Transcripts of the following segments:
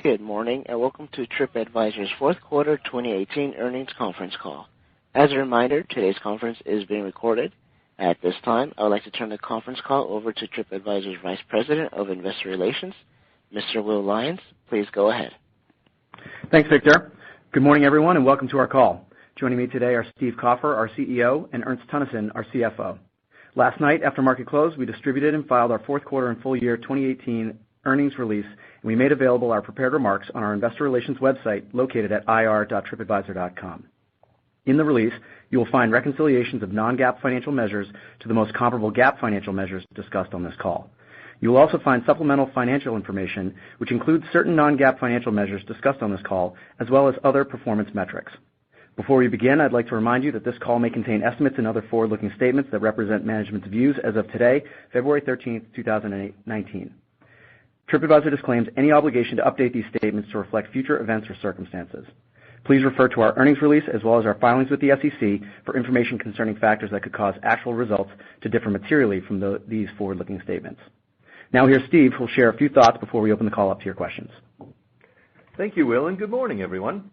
Good morning, and welcome to TripAdvisor's fourth quarter 2018 earnings conference call. As a reminder, today's conference is being recorded. At this time, I would like to turn the conference call over to TripAdvisor's Vice President of Investor Relations, Mr. Will Lyons. Please go ahead. Thanks, Victor. Good morning, everyone, and welcome to our call. Joining me today are Steve Kaufer, our CEO, and Ernst Teunissen, our CFO. Last night, after market close, we distributed and filed our fourth quarter and full year 2018 earnings release, and we made available our prepared remarks on our investor relations website located at ir.tripadvisor.com. In the release, you will find reconciliations of non-GAAP financial measures to the most comparable GAAP financial measures discussed on this call. You will also find supplemental financial information, which includes certain non-GAAP financial measures discussed on this call, as well as other performance metrics. Before we begin, I'd like to remind you that this call may contain estimates and other forward-looking statements that represent management's views as of today, February 13th, 2019. TripAdvisor disclaims any obligation to update these statements to reflect future events or circumstances. Please refer to our earnings release as well as our filings with the SEC for information concerning factors that could cause actual results to differ materially from these forward-looking statements. Now here's Steve, who will share a few thoughts before we open the call up to your questions. Thank you, Will, and good morning, everyone.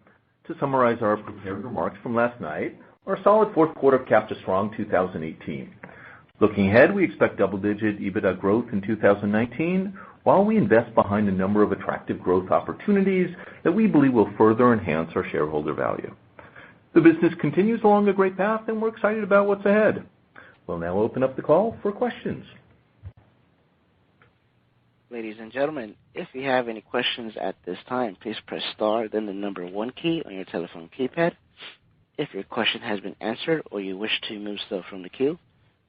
To summarize our prepared remarks from last night, our solid fourth quarter capped a strong 2018. Looking ahead, we expect double-digit EBITDA growth in 2019, while we invest behind a number of attractive growth opportunities that we believe will further enhance our shareholder value. The business continues along a great path, and we're excited about what's ahead. We'll now open up the call for questions. Ladies and gentlemen, if you have any questions at this time, please press star, then the number 1 key on your telephone keypad. If your question has been answered or you wish to move yourself from the queue,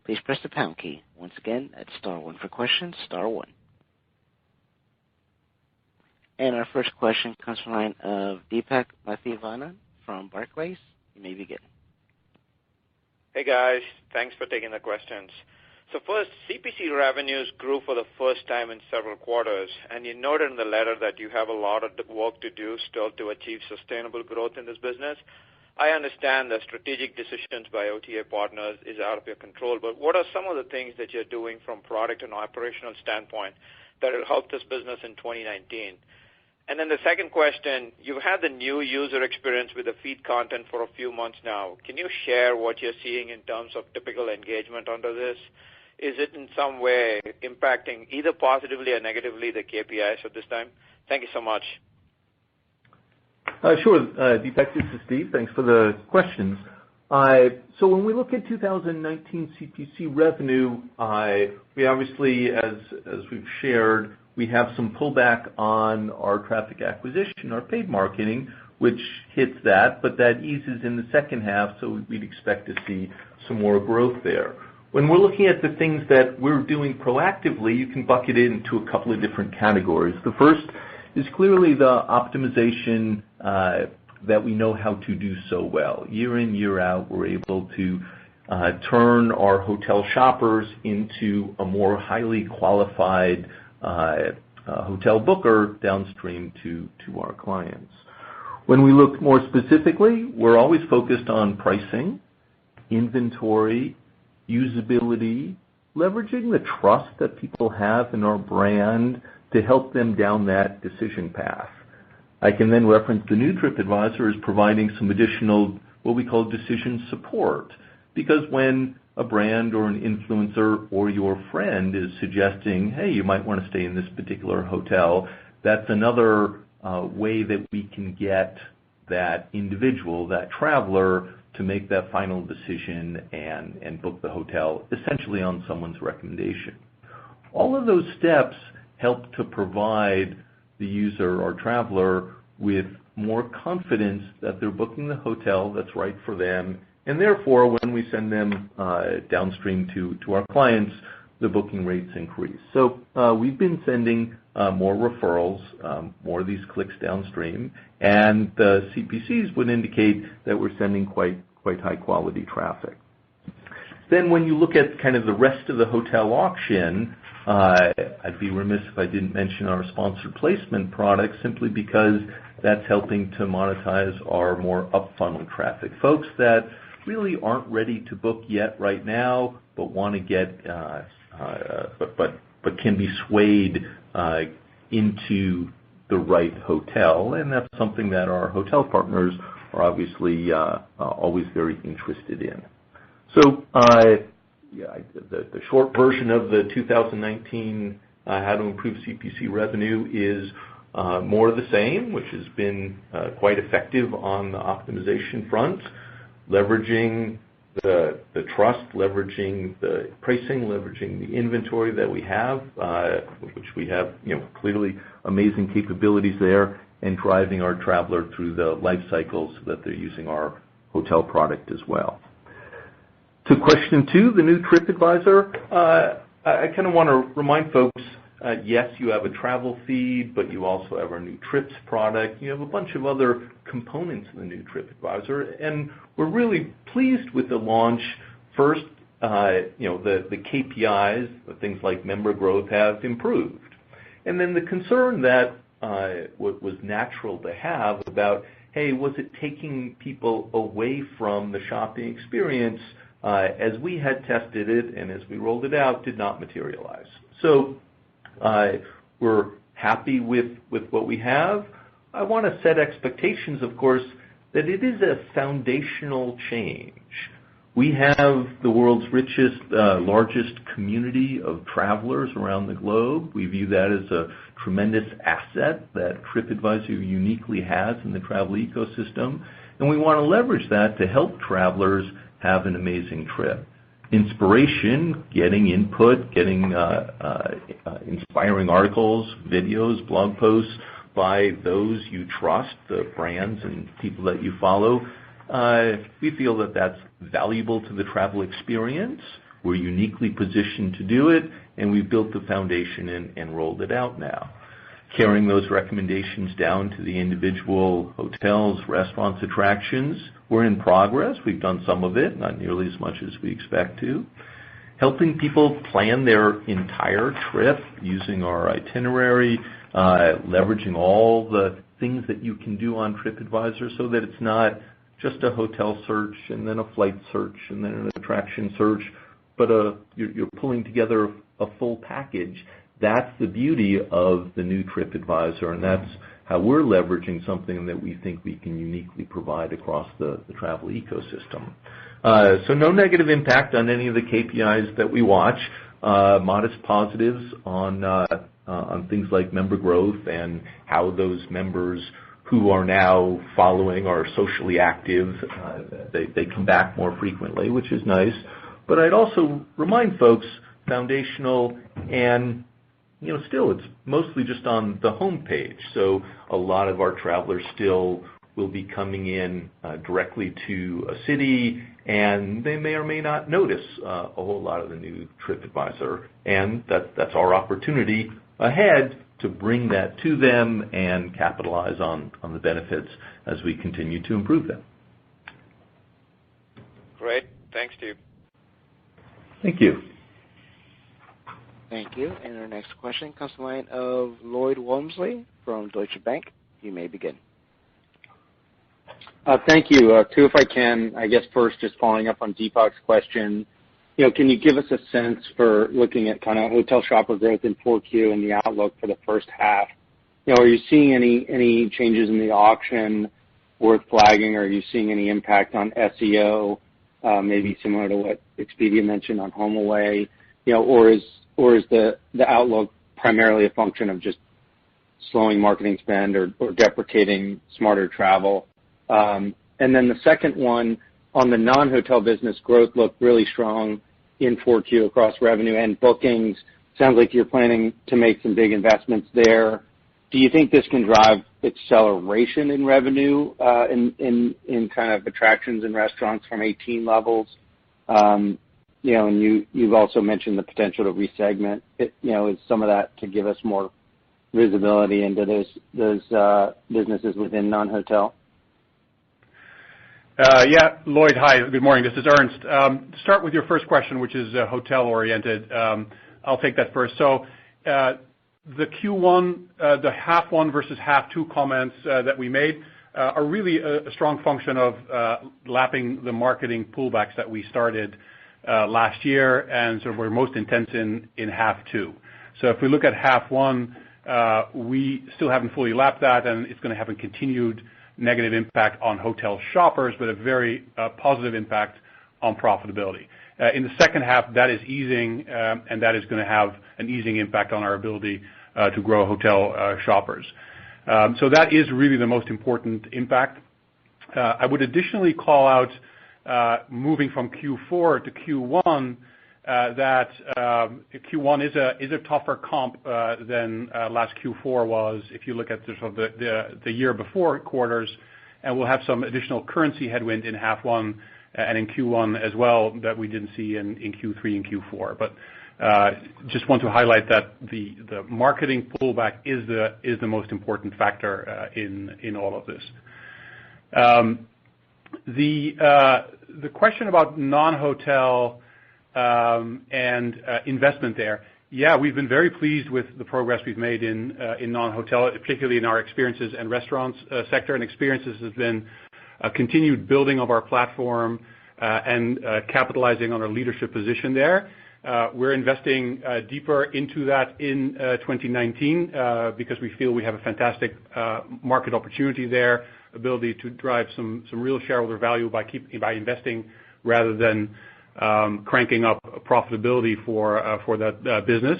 please press the pound key. Once again, that's star 1 for questions, star 1. And our first question comes from the line of Deepak Mathivanan from Barclays. You may begin. Hey, guys. Thanks for taking the questions. So first, CPC revenues grew for the first time in several quarters, and you noted in the letter that you have a lot of work to do still to achieve sustainable growth in this business. I understand that strategic decisions by OTA partners is out of your control, but what are some of the things that you're doing from product and operational standpoint that will help this business in 2019? And then the second question, you've had the new user experience with the feed content for a few months now. Can you share what you're seeing in terms of typical engagement under this? Is it in some way impacting either positively or negatively the KPIs at this time? Thank you so much. Sure, Deepak, this is Steve. Thanks for the questions. So when we look at 2019 CPC revenue, we obviously, as we've shared, we have some pullback on our traffic acquisition, our paid marketing, which hits that, but that eases in the second half, so we'd expect to see some more growth there. When we're looking at the things that we're doing proactively, you can bucket it into a couple of different categories. The first is clearly the optimization that we know how to do so well. Year in, year out, we're able to turn our hotel shoppers into a more highly qualified hotel booker downstream to our clients. When we look more specifically, we're always focused on pricing, inventory, usability, leveraging the trust that people have in our brand to help them down that decision path. I can then reference the new TripAdvisor as providing some additional what we call decision support, because when a brand or an influencer or your friend is suggesting, hey, you might want to stay in this particular hotel, that's another way that we can get that individual, that traveler, to make that final decision and book the hotel essentially on someone's recommendation. All of those steps help to provide the user or traveler with more confidence that they're booking the hotel that's right for them, and therefore when we send them downstream to our clients, the booking rates increase. So we've been sending more referrals, more of these clicks downstream, and the CPCs would indicate that we're sending quite high quality traffic. Then when you look at kind of the rest of the hotel auction, I'd be remiss if I didn't mention our sponsored placement product, simply because that's helping to monetize our more up-funnel traffic. Folks that really aren't ready to book yet right now, but want to get, but can be swayed into the right hotel, and that's something that our hotel partners are obviously always very interested in. So the short version of the 2019 How to Improve CPC Revenue is more of the same, which has been quite effective on the optimization front, leveraging the trust, leveraging the pricing, leveraging the inventory that we have, which we have clearly amazing capabilities there, and driving our traveler through the life cycle so that they're using our hotel product as well. To question 2, the new TripAdvisor, I kind of want to remind folks, yes, you have a travel feed, but you also have our new Trips product. You have a bunch of other components of the new TripAdvisor, and we're really pleased with the launch. First, the KPIs, things like member growth, have improved. And then the concern that was natural to have about, hey, was it taking people away from the shopping experience, as we had tested it and as we rolled it out, did not materialize. So we're happy with what we have. I want to set expectations, of course, that it is a foundational change. We have the world's richest, largest community of travelers around the globe. We view that as a tremendous asset that TripAdvisor uniquely has in the travel ecosystem, and we want to leverage that to help travelers have an amazing trip. Inspiration, getting input, getting inspiring articles, videos, blog posts by those you trust, the brands and people that you follow. We feel that that's valuable to the travel experience. We're uniquely positioned to do it, and we've built the foundation and rolled it out now. Carrying those recommendations down to the individual hotels, restaurants, attractions, we're in progress. We've done some of it, not nearly as much as we expect to. Helping people plan their entire trip using our itinerary, leveraging all the things that you can do on TripAdvisor so that it's not just a hotel search and then a flight search and then an attraction search, but you're pulling together a full package. That's the beauty of the new TripAdvisor, and that's how we're leveraging something that we think we can uniquely provide across the travel ecosystem. So no negative impact on any of the KPIs that we watch. Modest positives on things like member growth and how those members who are now following are socially active. They come back more frequently, which is nice. But I'd also remind folks, foundational and still it's mostly just on the home page. So a lot of our travelers still will be coming in directly to a city, and they may or may not notice a whole lot of the new TripAdvisor. And that's our opportunity ahead to bring that to them and capitalize on the benefits as we continue to improve them. Great. Thanks, Steve. Thank you. Thank you. And our next question comes from the line of Lloyd Walmsley from Deutsche Bank. You may begin. Thank you. 2, if I can. I guess first, just following up on Deepak's question, can you give us a sense for looking at kind of hotel shopper growth in 4Q and the outlook for the first half? Are you seeing any changes in the auction worth flagging? Or are you seeing any impact on SEO, maybe similar to what Expedia mentioned on HomeAway? Or is the outlook primarily a function of just slowing marketing spend or deprecating smarter travel? And then the second one, on the non-hotel business, growth looked really strong in 4Q across revenue and bookings. Sounds like you're planning to make some big investments there. Do you think this can drive acceleration in revenue in kind of attractions and restaurants from 18 levels? And you've also mentioned the potential to resegment. Is some of that to give us more visibility into those businesses within non-hotel? Yeah, Lloyd, hi. Good morning. This is Ernst. To start with your first question, which is hotel-oriented, I'll take that first. So the Q1, the half one versus half two comments that we made are really a strong function of lapping the marketing pullbacks that we started last year, and so we're most intense in half two. So if we look at half one, we still haven't fully lapped that, and it's going to have a continued negative impact on hotel shoppers, but a very positive impact on profitability. In the second half, that is easing, and that is going to have an easing impact on our ability to grow hotel shoppers. So that is really the most important impact. I would additionally call out, moving from Q4 to Q1, that Q1 is a tougher comp than last Q4 was if you look at the year before quarters, and we'll have some additional currency headwind in half one and in Q1 as well that we didn't see in Q3 and Q4. But just want to highlight that the marketing pullback is the most important factor in all of this. The question about non-hotel and investment there. Yeah, we've been very pleased with the progress we've made in non-hotel, particularly in our experiences and restaurants sector. And experiences has been a continued building of our platform and capitalizing on our leadership position there. We're investing deeper into that in 2019 because we feel we have a fantastic market opportunity there, ability to drive some real shareholder value by investing rather than cranking up profitability for that business.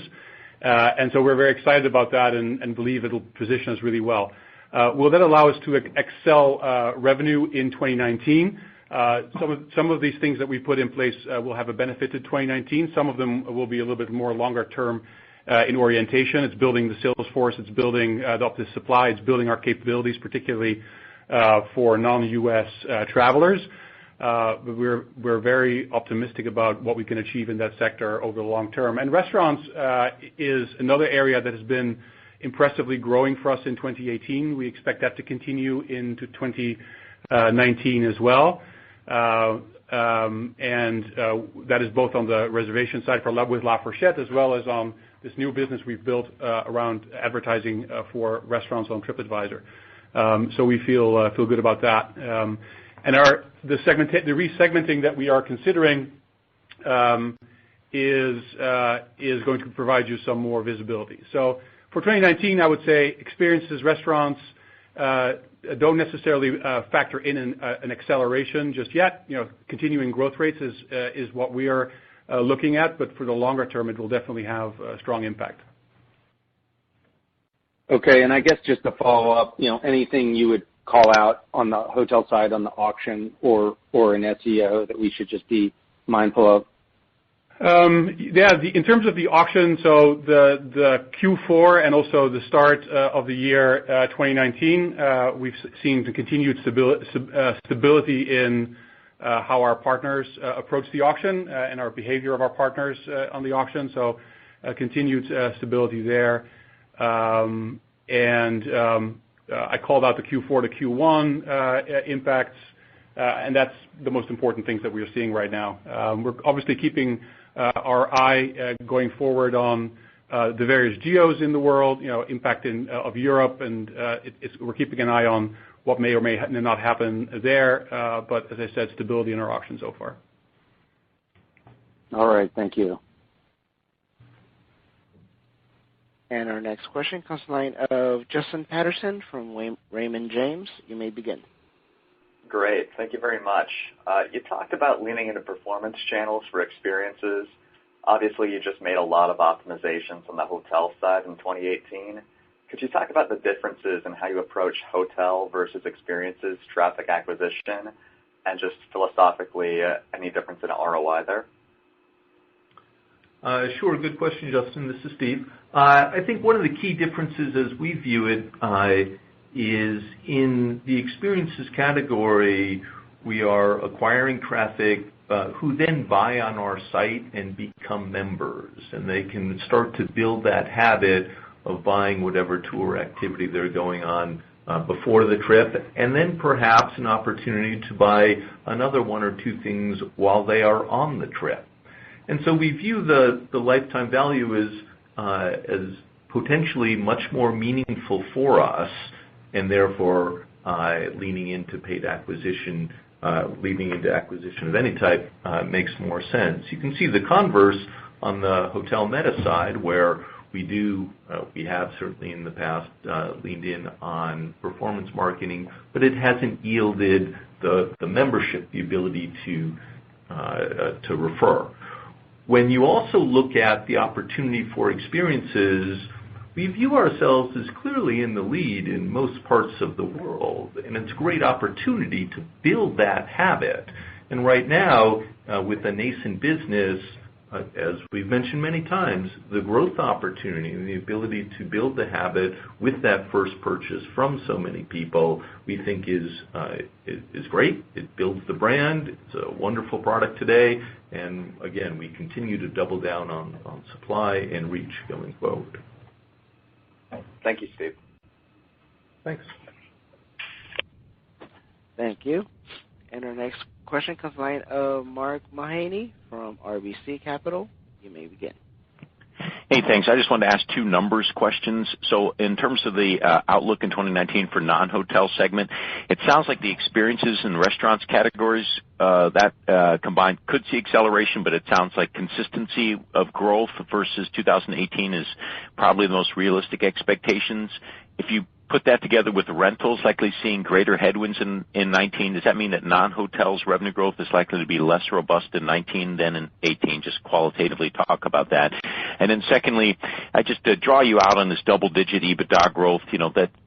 And so we're very excited about that and believe it'll position us really well. Will that allow us to excel revenue in 2019? Some of these things that we put in place will have a benefit to 2019. Some of them will be a little bit more longer term in orientation. It's building the sales force. It's building the supply. It's building our capabilities, particularly for non-U.S. travelers. But we're very optimistic about what we can achieve in that sector over the long term. And restaurants is another area that has been impressively growing for us in 2018. We expect that to continue into 2019 as well. And that is both on the reservation side with La Fourchette as well as on this new business we've built around advertising for restaurants on TripAdvisor. So we feel good about that. And the resegmenting that we are considering is going to provide you some more visibility. So for 2019, I would say experiences, restaurants don't necessarily factor in an acceleration just yet. Continuing growth rates is what we are looking at, but for the longer term, it will definitely have a strong impact. Okay, and I guess just to follow up, anything you would call out on the hotel side on the auction or in SEO that we should just be mindful of? In terms of the auction, so the Q4 and also the start of the year 2019, we've seen the continued stability in how our partners approach the auction and our behavior of our partners on the auction. So continued stability there. And I called out the Q4 to Q1 impacts, and that's the most important things that we are seeing right now. We're obviously keeping our eye going forward on the various geos in the world, impact of Europe, and we're keeping an eye on what may or may not happen there. But as I said, stability in our auction so far. All right, thank you. And our next question comes from the line of Justin Patterson from Raymond James. You may begin. Great. Thank you very much. You talked about leaning into performance channels for experiences. Obviously, you just made a lot of optimizations on the hotel side in 2018. Could you talk about the differences in how you approach hotel versus experiences, traffic acquisition, and just philosophically, any difference in ROI there? Sure. Good question, Justin. This is Steve. I think one of the key differences as we view it is in the experiences category, we are acquiring traffic who then buy on our site and become members. And they can start to build that habit of buying whatever tour activity they're going on before the trip, and then perhaps an opportunity to buy another one or two things while they are on the trip. And so we view the lifetime value as potentially much more meaningful for us, and therefore leaning into paid acquisition, leading into acquisition of any type makes more sense. You can see the converse on the hotel meta side, where we have certainly in the past leaned in on performance marketing, but it hasn't yielded the membership, the ability to refer. When you also look at the opportunity for experiences, we view ourselves as clearly in the lead in most parts of the world, and it's a great opportunity to build that habit. And right now, with a nascent business, as we've mentioned many times, the growth opportunity and the ability to build the habit with that first purchase from so many people, we think is great. It builds the brand. It's a wonderful product today. And again, we continue to double down on supply and reach going forward. Thank you, Steve. Thanks. Thank you. And our next question comes from the line of Mark Mahaney from RBC Capital. You may begin. Hey, thanks. I just wanted to ask two numbers questions. So in terms of the outlook in 2019 for non-hotel segment, it sounds like the experiences and restaurants categories that combined could see acceleration, but it sounds like consistency of growth versus 2018 is probably the most realistic expectations. If you put that together with the rentals likely seeing greater headwinds in 19, does that mean that non-hotels revenue growth is likely to be less robust in 19 than in 18? Just qualitatively talk about that. And then secondly, I just draw you out on this double-digit EBITDA growth,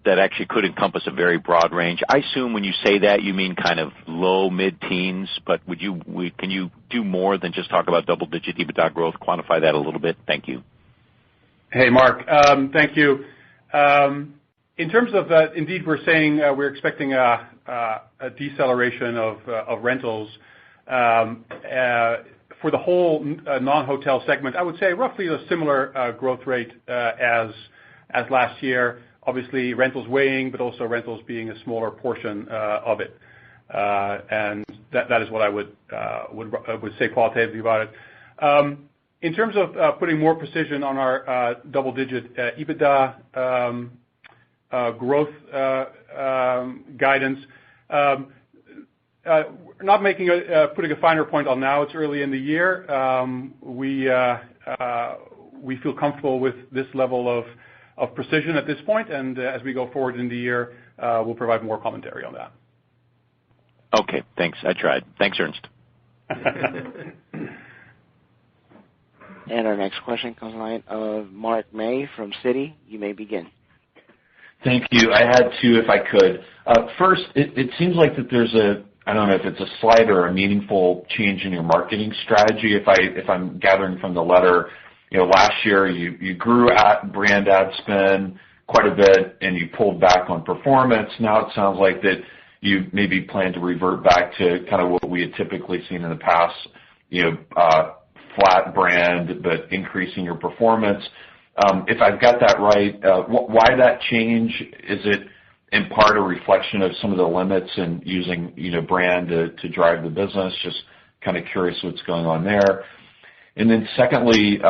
that actually could encompass a very broad range. I assume when you say that, you mean kind of low, mid-teens, but can you do more than just talk about double-digit EBITDA growth, quantify that a little bit? Thank you. Hey, Mark. Thank you. In terms of that, indeed, we're saying we're expecting a deceleration of rentals for the whole non-hotel segment. I would say roughly a similar growth rate as last year. Obviously, rentals weighing, but also rentals being a smaller portion of it. And that is what I would say qualitatively about it. In terms of putting more precision on our double-digit EBITDA growth guidance, not putting a finer point on now. It's early in the year. We feel comfortable with this level of precision at this point, and as we go forward in the year, we'll provide more commentary on that. Okay, thanks. I tried. Thanks, Ernst. And our next question comes from the line of Mark May from Citi. You may begin. Thank you. I had two, if I could. First, it seems like that there's I don't know if it's a slight or a meaningful change in your marketing strategy. If I'm gathering from the letter, last year you grew brand ad spend quite a bit and you pulled back on performance. Now it sounds like that you maybe plan to revert back to kind of what we had typically seen in the past, flat brand but increasing your performance. If I've got that right, why that change? Is it in part a reflection of some of the limits in using brand to drive the business? Just kind of curious what's going on there. And then secondly,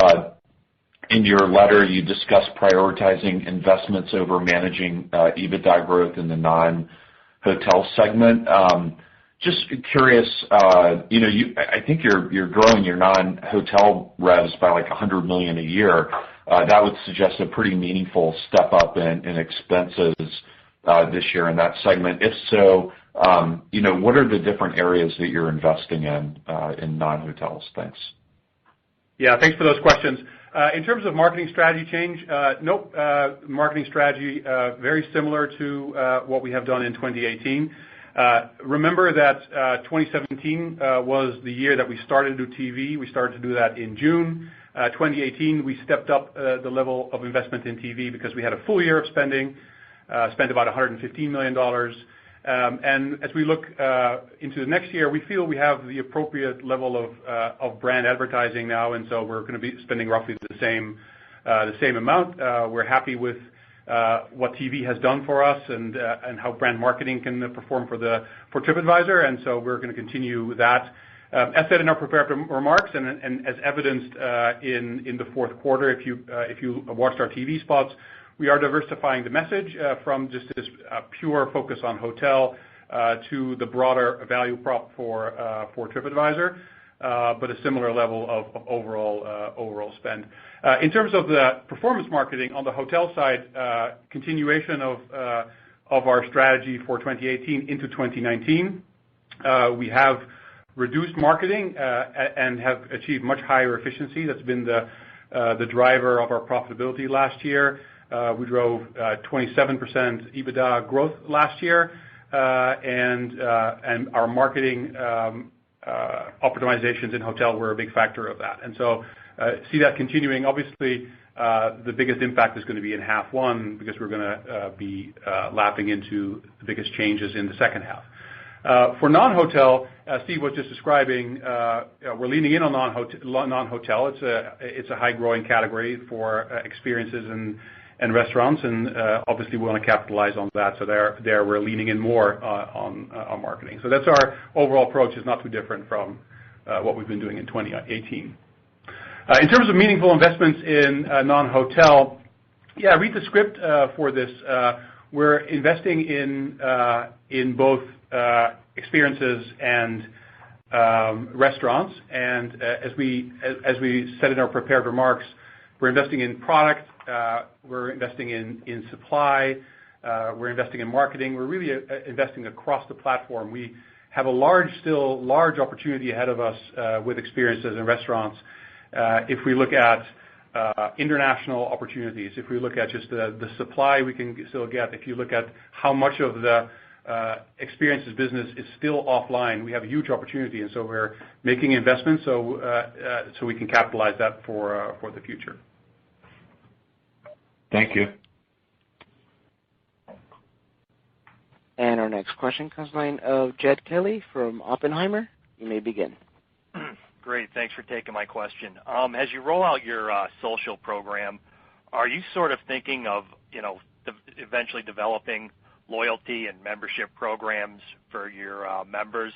in your letter you discussed prioritizing investments over managing EBITDA growth in the non-hotel segment. Just curious, I think you're growing your non-hotel revs by like $100 million a year. That would suggest a pretty meaningful step up in expenses this year in that segment. If so, what are the different areas that you're investing in non-hotels? Thanks. Yeah, thanks for those questions. In terms of marketing strategy change, nope. Marketing strategy very similar to what we have done in 2018. Remember that 2017 was the year that we started to do TV. We started to do that in June. 2018, we stepped up the level of investment in TV because we had a full year of spending, spent about $115 million. And as we look into the next year, we feel we have the appropriate level of brand advertising now, and so we're going to be spending roughly the same amount. We're happy with what TV has done for us and how brand marketing can perform for TripAdvisor, and so we're going to continue with that. As said in our prepared remarks, and as evidenced in the fourth quarter, if you watched our TV spots, we are diversifying the message from just this pure focus on hotel to the broader value prop for TripAdvisor. but a similar level of overall spend. In terms of the performance marketing on the hotel side, continuation of our strategy for 2018 into 2019. We have reduced marketing and have achieved much higher efficiency. That's been the driver of our profitability last year. We drove 27% EBITDA growth last year, and our marketing optimizations in hotel were a big factor of that. And so see that continuing. Obviously, the biggest impact is going to be in half one because we're going to be lapping into the biggest changes in the second half. For non-hotel, Steve was just describing, we're leaning in on non-hotel. It's a high-growing category for experiences and restaurants, and obviously we want to capitalize on that. So there we're leaning in more on marketing. So that's our overall approach. Is not too different from what we've been doing in 2018. In terms of meaningful investments in non-hotel, read the script for this. We're investing in both experiences and restaurants, and as we said in our prepared remarks, we're investing in product, we're investing in supply, we're investing in marketing. We're really investing across the platform. We have a large opportunity ahead of us with experiences and restaurants. If we look at international opportunities, if we look at just the supply we can still get, if you look at how much of the experiences business is still offline, we have a huge opportunity, and so we're making investments so we can capitalize that for the future. Thank you. And our next question comes line of Jed Kelly from Oppenheimer. You may begin. Great. Thanks for taking my question. As you roll out your social program, are you sort of thinking of, eventually developing loyalty and membership programs for your members?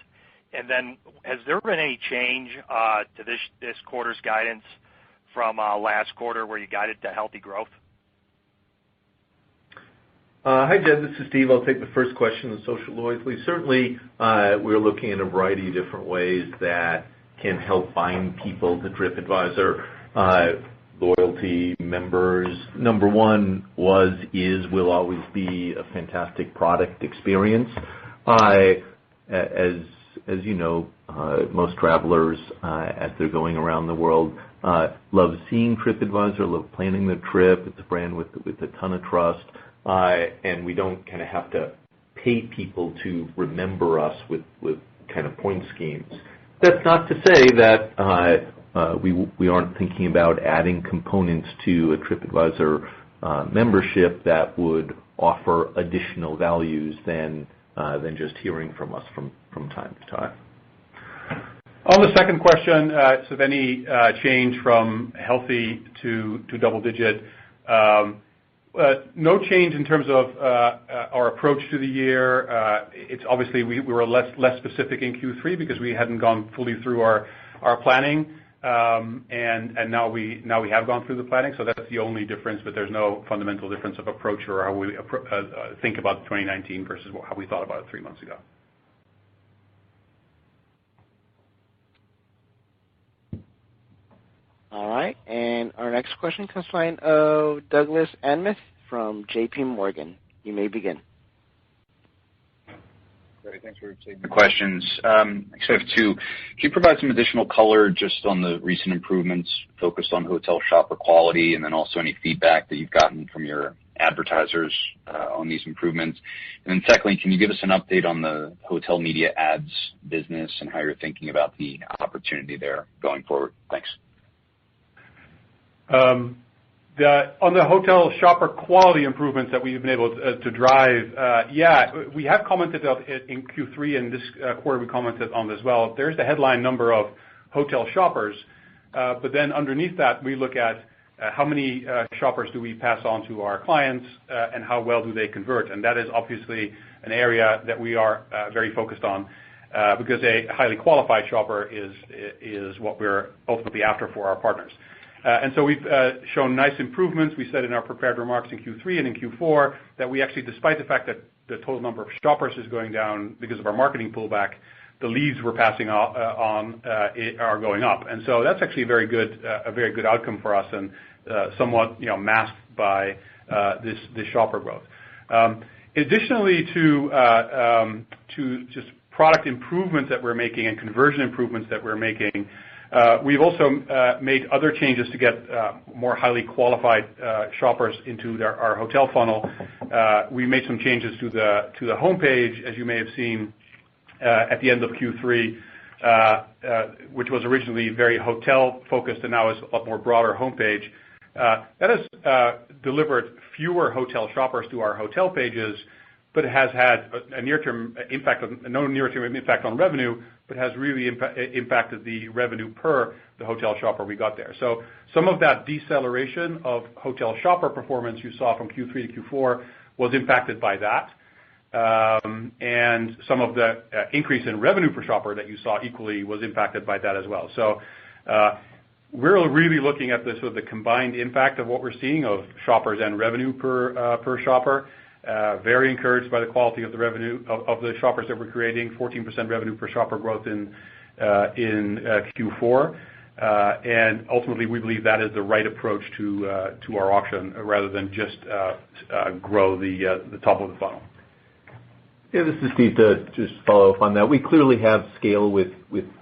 And then has there been any change to this quarter's guidance from last quarter where you guided to healthy growth? Hi, Jed. This is Steve. I'll take the first question on social loyalty. Certainly, we're looking at a variety of different ways that can help bind people to TripAdvisor. Loyalty members, number one will always be a fantastic product experience. As you know, most travelers, as they're going around the world, love seeing TripAdvisor, love planning the trip. It's a brand with a ton of trust, and we don't kind of have to pay people to remember us with kind of point schemes. That's not to say that we aren't thinking about adding components to a TripAdvisor membership that would offer additional values than just hearing from us from time to time. On the second question, so if any change from healthy to double digit, no change in terms of our approach to the year. It's obviously we were less specific in Q3 because we hadn't gone fully through our planning, and now we have gone through the planning. So that's the only difference, but there's no fundamental difference of approach or how we think about 2019 versus how we thought about it 3 months ago. All right, and our next question comes line of Douglas Anmuth from J.P. Morgan. You may begin. Great, thanks for taking the questions. Actually, I have two. Can you provide some additional color just on the recent improvements focused on hotel shopper quality, and then also any feedback that you've gotten from your advertisers on these improvements? And then secondly, can you give us an update on the hotel media ads business and how you're thinking about the opportunity there going forward? Thanks. On the hotel shopper quality improvements that we've been able to drive, we have commented on it in Q3, and this quarter we commented on as well. There's the headline number of hotel shoppers, but then underneath that we look at how many shoppers do we pass on to our clients and how well do they convert, and that is obviously an area that we are very focused on because a highly qualified shopper is what we're ultimately after for our partners. And so we've shown nice improvements. We said in our prepared remarks in Q3 and in Q4 that we actually, despite the fact that the total number of shoppers is going down because of our marketing pullback, the leads we're passing on are going up. And so that's actually a very good outcome for us, and somewhat masked by this shopper growth. Additionally to just product improvements that we're making and conversion improvements that we're making, we've also made other changes to get more highly qualified shoppers into our hotel funnel. We made some changes to the homepage, as you may have seen at the end of Q3, which was originally very hotel focused and now is a lot more broader homepage. That has delivered fewer hotel shoppers to our hotel pages, but it has had no near-term impact on revenue, but has really impacted the revenue per the hotel shopper we got there. So some of that deceleration of hotel shopper performance you saw from Q3 to Q4 was impacted by that. And some of the increase in revenue per shopper that you saw equally was impacted by that as well. So we're really looking at the sort of the combined impact of what we're seeing of shoppers and revenue per shopper. Very encouraged by the quality of the revenue of the shoppers that we're creating. 14% revenue per shopper growth in Q4, and ultimately we believe that is the right approach to our auction rather than just grow the top of the funnel. Yeah, this is Steve. To just follow up on that, we clearly have scale with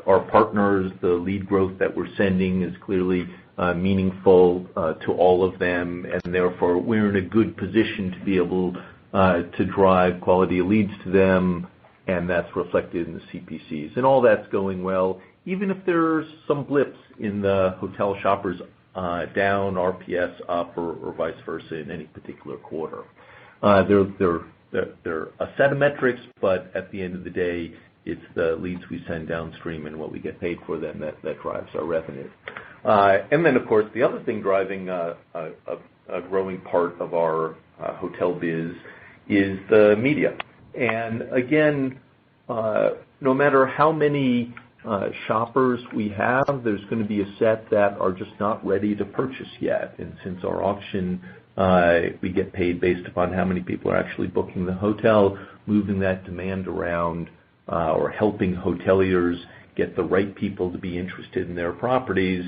our partners. The lead growth that we're sending is clearly meaningful to all of them, and therefore we're in a good position to be able to drive quality leads to them, and that's reflected in the CPCs. And all that's going well, even if there's some blips in the hotel shoppers down, RPS up, or vice versa in any particular quarter. They're a set of metrics, but at the end of the day, it's the leads we send downstream and what we get paid for them that drives our revenue. And then, of course, the other thing driving a growing part of our hotel biz is the media. And again, no matter how many shoppers we have, there's going to be a set that are just not ready to purchase yet. And since our auction, we get paid based upon how many people are actually booking the hotel, moving that demand around or helping hoteliers get the right people to be interested in their properties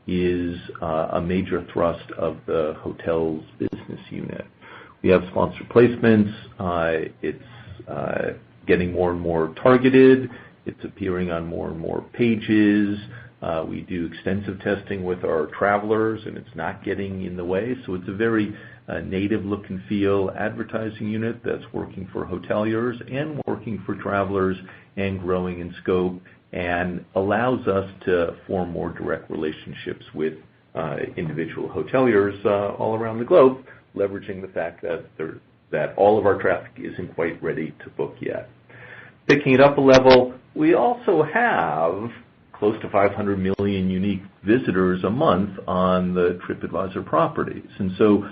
is a major thrust of the hotel's business unit. We have sponsored placements. It's getting more and more targeted. It's appearing on more and more pages. We do extensive testing with our travelers, and it's not getting in the way. So it's a very native look and feel advertising unit that's working for hoteliers and working for travelers and growing in scope, and allows us to form more direct relationships with individual hoteliers all around the globe, leveraging the fact that all of our traffic isn't quite ready to book yet. Picking it up a level, we also have close to 500 million unique visitors a month on the TripAdvisor properties. And so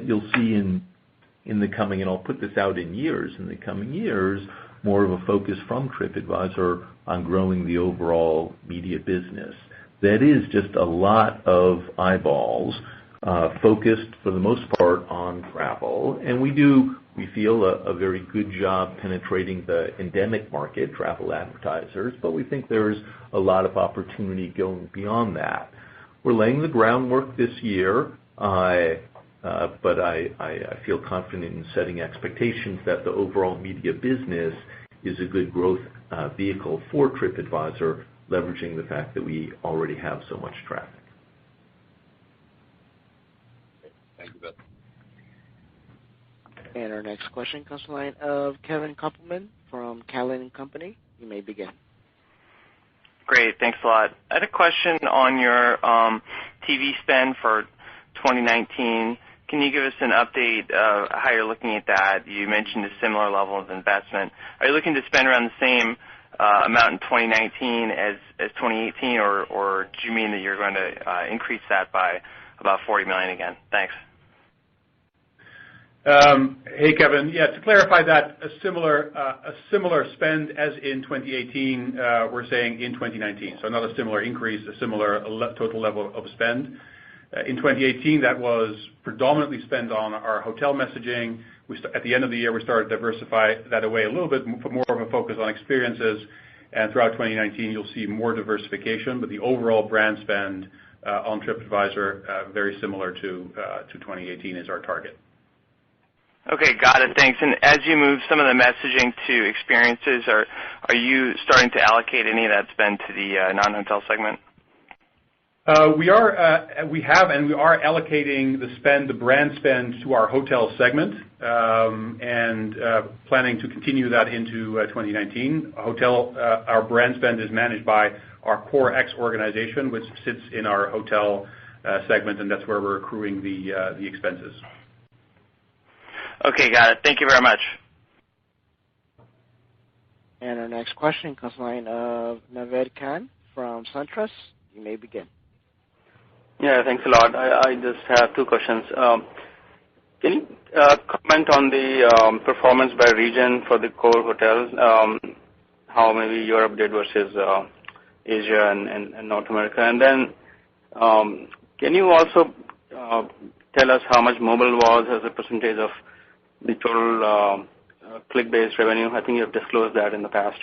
you'll see in the coming, and I'll put this out in years, in the coming years, more of a focus from TripAdvisor on growing the overall media business. That is just a lot of eyeballs focused for the most part on travel, and we feel a very good job penetrating the endemic market, travel advertisers, but we think there's a lot of opportunity going beyond that. We're laying the groundwork this year, but I feel confident in setting expectations that the overall media business is a good growth vehicle for TripAdvisor, leveraging the fact that we already have so much traffic. Thank you, Bill. And our next question comes from the line of Kevin Koppelman from Cowen and Company. You may begin. Great, thanks a lot. I had a question on your TV spend for 2019. Can you give us an update of how you're looking at that? You mentioned a similar level of investment. Are you looking to spend around the same amount in 2019 as 2018, or do you mean that you're going to increase that by about $40 million again? Thanks. Hey, Kevin. Yeah, to clarify that, a similar spend as in 2018, we're saying in 2019. So not a similar increase, a similar total level of spend. In 2018, that was predominantly spent on our hotel messaging. At the end of the year, we started to diversify that away a little bit, put more of a focus on experiences. And throughout 2019, you'll see more diversification, but the overall brand spend on TripAdvisor, very similar to 2018 is our target. Okay, got it. Thanks. And as you move some of the messaging to experiences, are you starting to allocate any of that spend to the non-hotel segment? We have and we are allocating the brand spend to our hotel segment, and planning to continue that into 2019. Our brand spend is managed by our Core X organization, which sits in our hotel segment, and that's where we're accruing the expenses. Okay, got it. Thank you very much. And our next question comes from the line of Naved Khan from SunTrust. You may begin. Yeah, thanks a lot. I just have two questions. Can you comment on the performance by region for the core hotels, how maybe Europe did versus Asia and North America? And then can you also tell us how much mobile was as a percentage of the total click-based revenue? I think you have disclosed that in the past.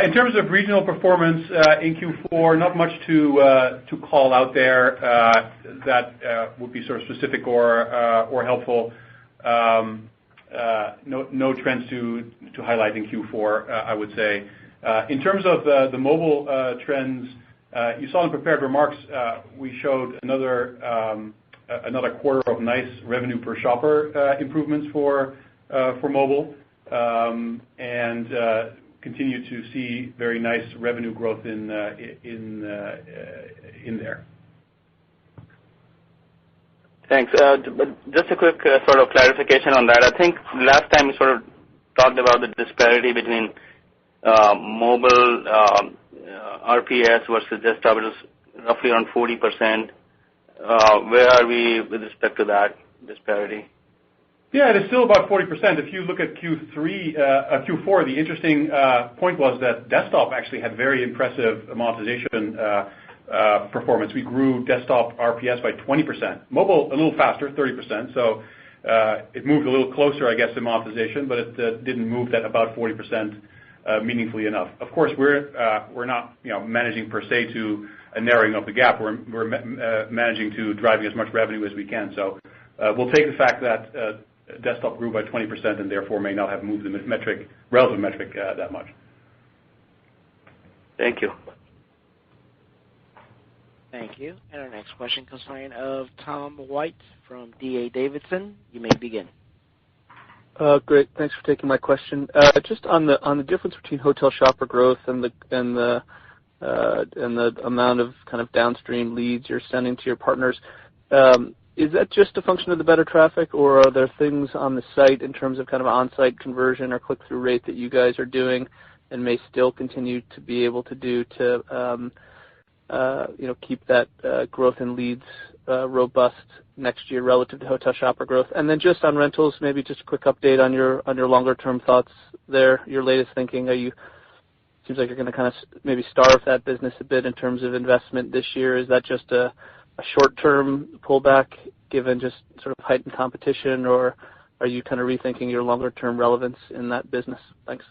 In terms of regional performance in Q4, not much to call out there that would be sort of specific or helpful. No trends to highlight in Q4, I would say. In terms of the mobile trends, you saw in prepared remarks, we showed another quarter of nice revenue per shopper improvements for mobile, and continue to see very nice revenue growth in there. Thanks. But just a quick sort of clarification on that. I think last time you sort of talked about the disparity between mobile RPS versus desktop. It was roughly around 40%. Where are we with respect to that disparity? Yeah, it is still about 40%. If you look at Q4, the interesting point was that desktop actually had very impressive monetization performance. We grew desktop RPS by 20%. Mobile a little faster, 30%. So it moved a little closer, I guess, in monetization, but it didn't move that about 40% meaningfully enough. Of course, we're not managing per se to a narrowing of the gap. We're managing to driving as much revenue as we can. So we'll take the fact that desktop grew by 20% and therefore may not have moved the relative metric that much. Thank you. Thank you. And our next question comes from the line of Tom White from D.A. Davidson. You may begin. Great. Thanks for taking my question. Just on the difference between hotel shopper growth and the amount of kind of downstream leads you're sending to your partners. Is that just a function of the better traffic, or are there things on the site in terms of kind of on-site conversion or click-through rate that you guys are doing and may still continue to be able to do to keep that growth in leads robust next year relative to hotel shopper growth? And then just on rentals, maybe just a quick update on your longer-term thoughts there, your latest thinking. Seems like you're going to kind of maybe starve that business a bit in terms of investment this year. Is that just a short-term pullback given just sort of heightened competition, or are you kind of rethinking your longer-term relevance in that business? Thanks.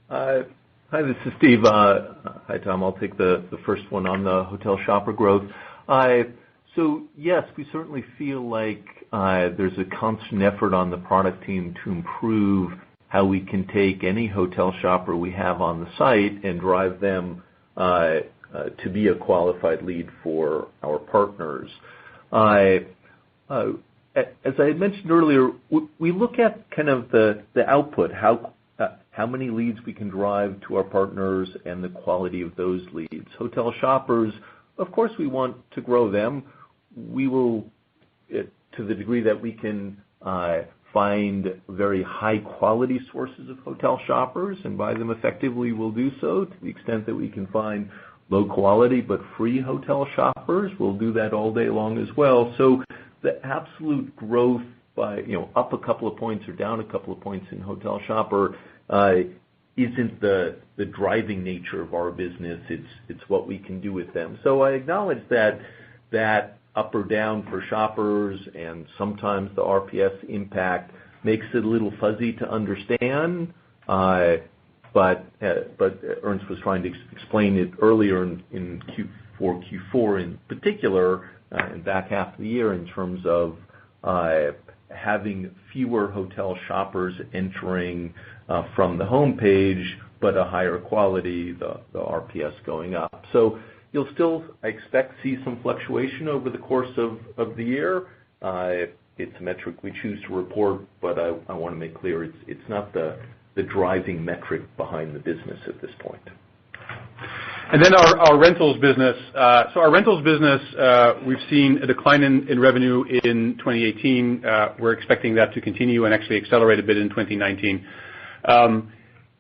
Hi, this is Steve. Hi, Tom. I'll take the first one on the hotel shopper growth. So, yes, we certainly feel like there's a constant effort on the product team to improve how we can take any hotel shopper we have on the site and drive them to be a qualified lead for our partners. As I had mentioned earlier, we look at kind of the output, how many leads we can drive to our partners and the quality of those leads. Hotel shoppers, of course, we want to grow them. We will, to the degree that we can find very high-quality sources of hotel shoppers and buy them effectively, we'll do so. To the extent that we can find low-quality but free hotel shoppers, we'll do that all day long as well. So the absolute growth by up a couple of points or down a couple of points in hotel shopper isn't the driving nature of our business. It's what we can do with them. So I acknowledge that up or down for shoppers and sometimes the RPS impact makes it a little fuzzy to understand. But Ernst was trying to explain it earlier in Q4 in particular, in back half of the year, in terms of having fewer hotel shoppers entering from the home page, but a higher quality, the RPS going up. So you'll still, I expect, see some fluctuation over the course of the year. It's a metric we choose to report, but I want to make clear it's not the driving metric behind the business at this point. And then our rentals business. So our rentals business, we've seen a decline in revenue in 2018. We're expecting that to continue and actually accelerate a bit in 2019.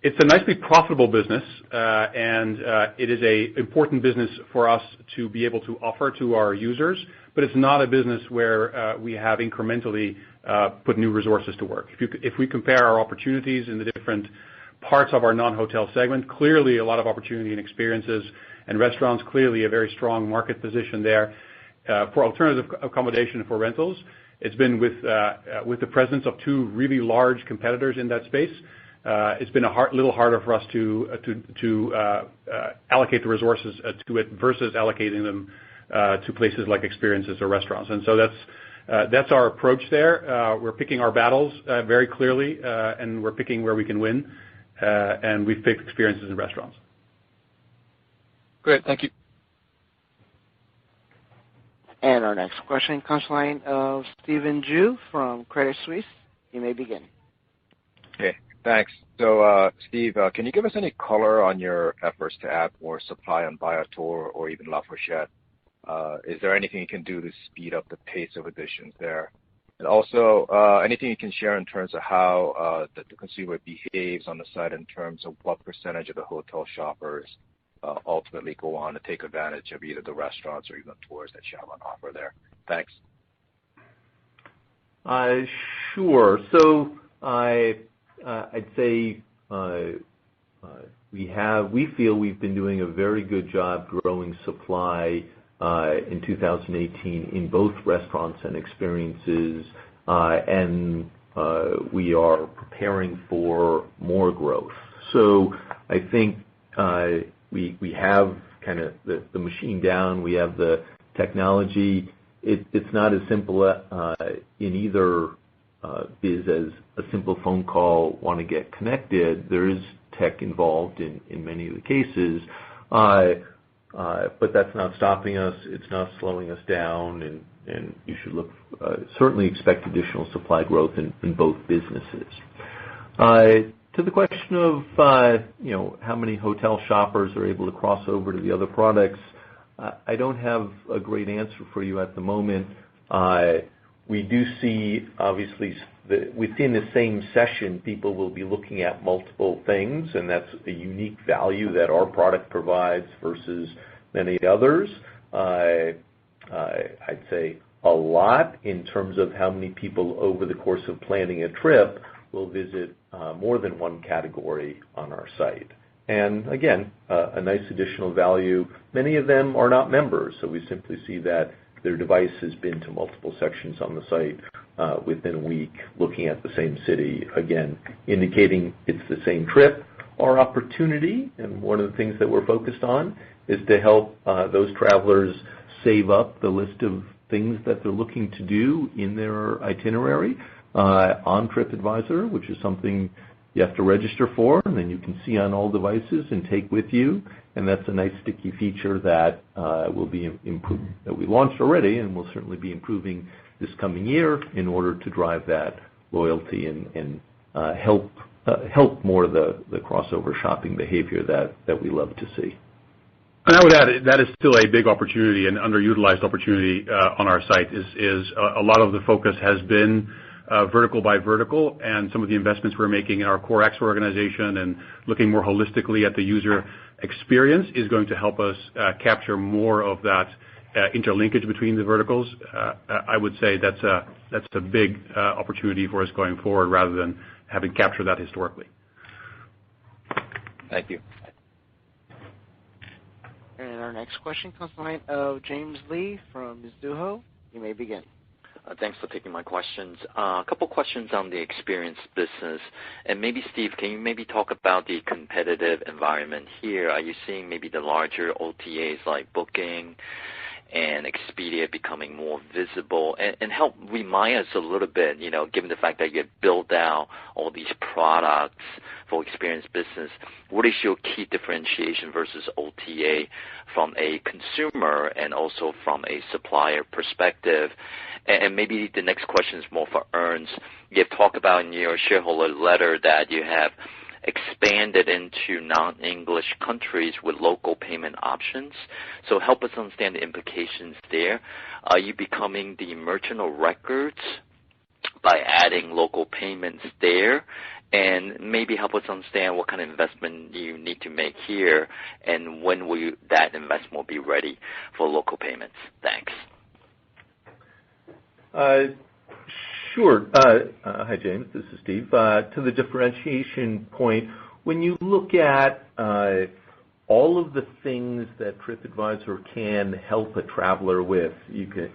It's a nicely profitable business, and it is an important business for us to be able to offer to our users, but it's not a business where we have incrementally put new resources to work. If we compare our opportunities in the different parts of our non-hotel segment, clearly a lot of opportunity in experiences and restaurants, clearly a very strong market position there. For alternative accommodation for rentals, it's been with the presence of two really large competitors in that space. It's been a little harder for us to allocate the resources to it versus allocating them to places like experiences or restaurants. And so that's our approach there. We're picking our battles very clearly, and we're picking where we can win. And we've picked experiences in restaurants. Great, thank you. And our next question comes from the line of Stephen Ju from Credit Suisse. You may begin. Okay, thanks. So, Steve, can you give us any color on your efforts to add more supply on Viator or even La Fourchette? Is there anything you can do to speed up the pace of additions there? And also, anything you can share in terms of how the consumer behaves on the site in terms of what percentage of the hotel shoppers ultimately go on to take advantage of either the restaurants or even tours that you have on offer there? Thanks. Sure. So I'd say we feel we've been doing a very good job growing supply in 2018 in both restaurants and experiences, and we are preparing for more growth. So I think we have kind of the machine down. We have the technology. It's not as simple in either biz as a simple phone call, want to get connected. There is tech involved in many of the cases, but that's not stopping us. It's not slowing us down, and you should certainly expect additional supply growth in both businesses. To the question of how many hotel shoppers are able to cross over to the other products, I don't have a great answer for you at the moment. We do see, obviously, within the same session, people will be looking at multiple things, and that's a unique value that our product provides versus many others. I'd say a lot in terms of how many people over the course of planning a trip will visit more than one category on our site. And again, a nice additional value. Many of them are not members, so we simply see that their device has been to multiple sections on the site within a week, looking at the same city, again, indicating it's the same trip. Our opportunity, and one of the things that we're focused on, is to help those travelers save up the list of things that they're looking to do in their itinerary on TripAdvisor, which is something you have to register for, and then you can see on all devices and take with you. And that's a nice sticky feature that will be improved, that we launched already, and will certainly be improving this coming year in order to drive that loyalty and help more of the crossover shopping behavior that we love to see. And I would add that is still a big opportunity and underutilized opportunity on our site. Is a lot of the focus has been vertical by vertical, and some of the investments we're making in our core X organization and looking more holistically at the user experience is going to help us capture more of that interlinkage between the verticals. I would say that's a big opportunity for us going forward rather than having captured that historically. Thank you. And our next question comes from the line of James Lee from Mizuho. You may begin. Thanks for taking my questions. A couple questions on the experience business. And maybe, Steve, can you maybe talk about the competitive environment here? Are you seeing maybe the larger OTAs like Booking and Expedia becoming more visible? And help remind us a little bit, given the fact that you have built out all these products for experience business, what is your key differentiation versus OTA from a consumer and also from a supplier perspective? And maybe the next question is more for Ernst. You have talked about in your shareholder letter that you have expanded into non-English countries with local payment options. So help us understand the implications there. Are you becoming the merchant of records by adding local payments there? And maybe help us understand what kind of investment you need to make here, and when will that investment be ready for local payments? Thanks. Sure. Hi, James. This is Steve. To the differentiation point, when you look at all of the things that TripAdvisor can help a traveler with, you can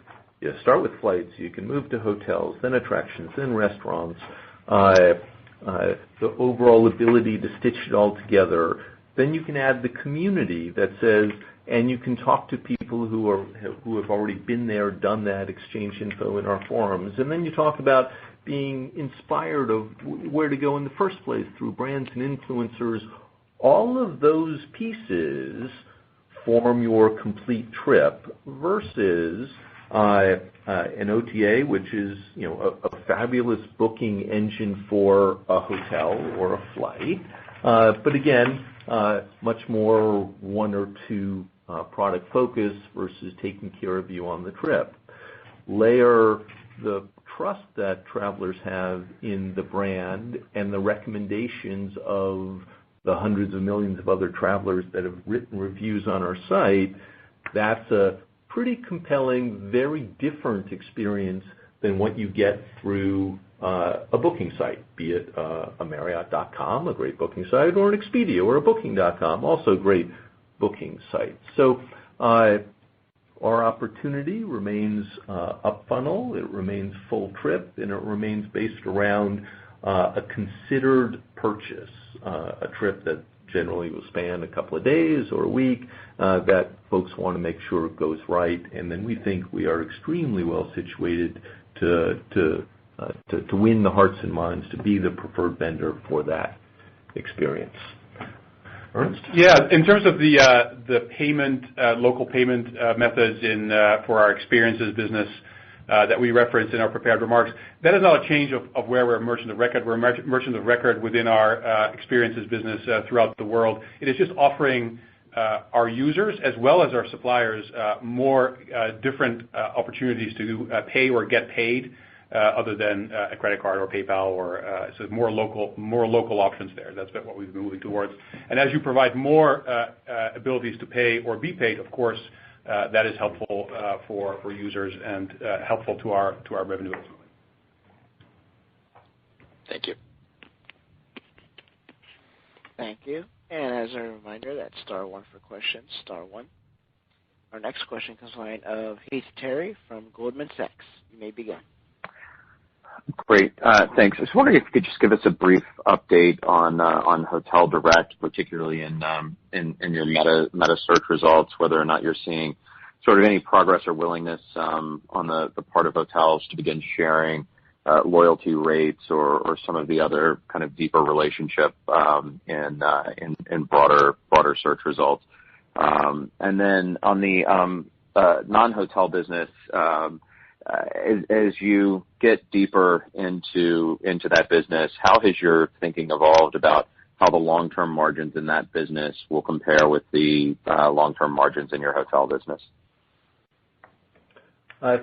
start with flights, you can move to hotels, then attractions, then restaurants, the overall ability to stitch it all together. Then you can add the community that says, and you can talk to people who have already been there, done that, exchange info in our forums. And then you talk about being inspired of where to go in the first place through brands and influencers. All of those pieces form your complete trip versus an OTA, which is a fabulous booking engine for a hotel or a flight, but again, much more one or two product focus versus taking care of you on the trip. Layer the trust that travelers have in the brand and the recommendations of the hundreds of millions of other travelers that have written reviews on our site. That's a pretty compelling, very different experience than what you get through a booking site, be it a Marriott.com, a great booking site, or an Expedia or a Booking.com, also great booking site. So our opportunity remains up funnel, it remains full trip, and it remains based around a considered purchase, a trip that generally will span a couple of days or a week, that folks want to make sure it goes right. And then we think we are extremely well situated to win the hearts and minds, to be the preferred vendor for that experience. Ernst? Yeah, in terms of the payment, local payment methods for our experiences business that we referenced in our prepared remarks, that is not a change of where we're a merchant of record. We're a merchant of record within our experiences business throughout the world. It is just offering our users as well as our suppliers more different opportunities to pay or get paid other than a credit card or PayPal, or so more local options there. That's what we've been moving towards. And as you provide more abilities to pay or be paid, of course, that is helpful for users and helpful to our revenue ultimately. Thank you. Thank you. And as a reminder, that's star one for questions, star one. Our next question comes from the line of Heath Terry from Goldman Sachs. You may begin. Great. Thanks. I was wondering if you could just give us a brief update on Hotel Direct, particularly in your meta search results, whether or not you're seeing sort of any progress or willingness on the part of hotels to begin sharing loyalty rates or some of the other kind of deeper relationship in broader search results. And then on the non-hotel business, as you get deeper into that business, how has your thinking evolved about how the long-term margins in that business will compare with the long-term margins in your hotel business?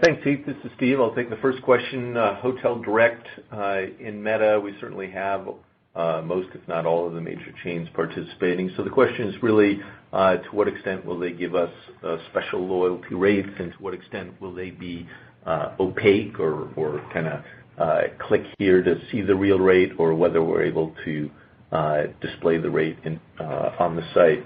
Thanks, Heath. This is Steve. I'll take the first question. Hotel Direct in Meta, we certainly have most, if not all, of the major chains participating. So the question is really to what extent will they give us special loyalty rates, and to what extent will they be opaque or kind of click here to see the real rate, or whether we're able to display the rate on the site.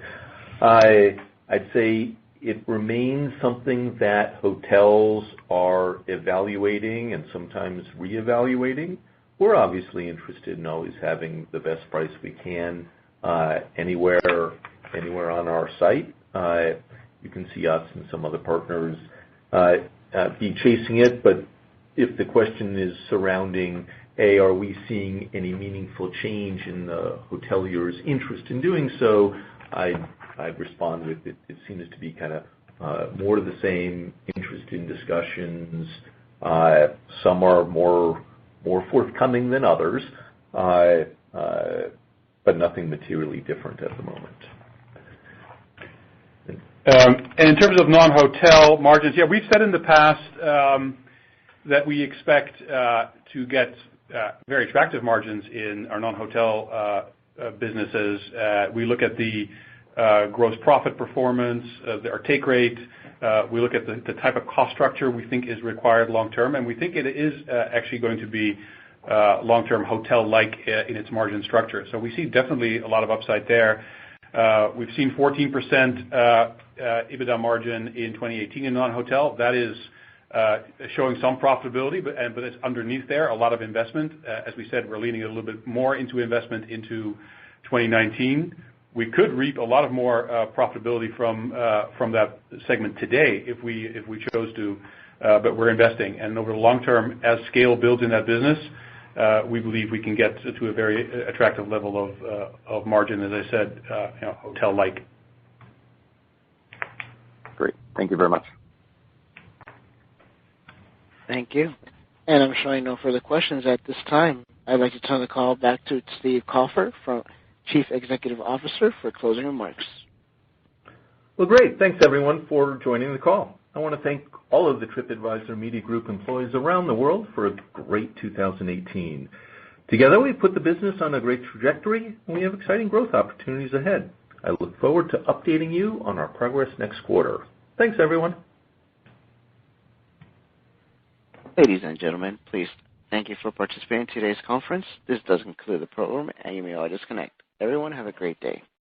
I'd say it remains something that hotels are evaluating and sometimes reevaluating. We're obviously interested in always having the best price we can anywhere on our site. You can see us and some other partners be chasing it, but if the question is surrounding, are we seeing any meaningful change in the hotelier's interest in doing so, I'd respond with it seems to be kind of more of the same, interest in discussions. Some are more forthcoming than others, but nothing materially different at the moment. And in terms of non-hotel margins, yeah, we've said in the past that we expect to get very attractive margins in our non-hotel businesses. We look at the gross profit performance, our take rate. We look at the type of cost structure we think is required long-term, and we think it is actually going to be long-term hotel-like in its margin structure. So we see definitely a lot of upside there. We've seen 14% EBITDA margin in 2018 in non-hotel. That is showing some profitability, but it's underneath there, a lot of investment. As we said, we're leaning a little bit more into investment into 2019. We could reap a lot of more profitability from that segment today if we chose to, but we're investing. And over the long term, as scale builds in that business, we believe we can get to a very attractive level of margin, as I said, hotel-like. Great. Thank you very much. Thank you. And I'm showing no further questions at this time. I'd like to turn the call back to Steve Kaufer, Chief Executive Officer, for closing remarks. Well, great. Thanks, everyone, for joining the call. I want to thank all of the TripAdvisor Media Group employees around the world for a great 2018. Together, we've put the business on a great trajectory, and we have exciting growth opportunities ahead. I look forward to updating you on our progress next quarter. Thanks, everyone. Ladies and gentlemen, please thank you for participating in today's conference. This does conclude the program, and you may all disconnect. Everyone have a great day.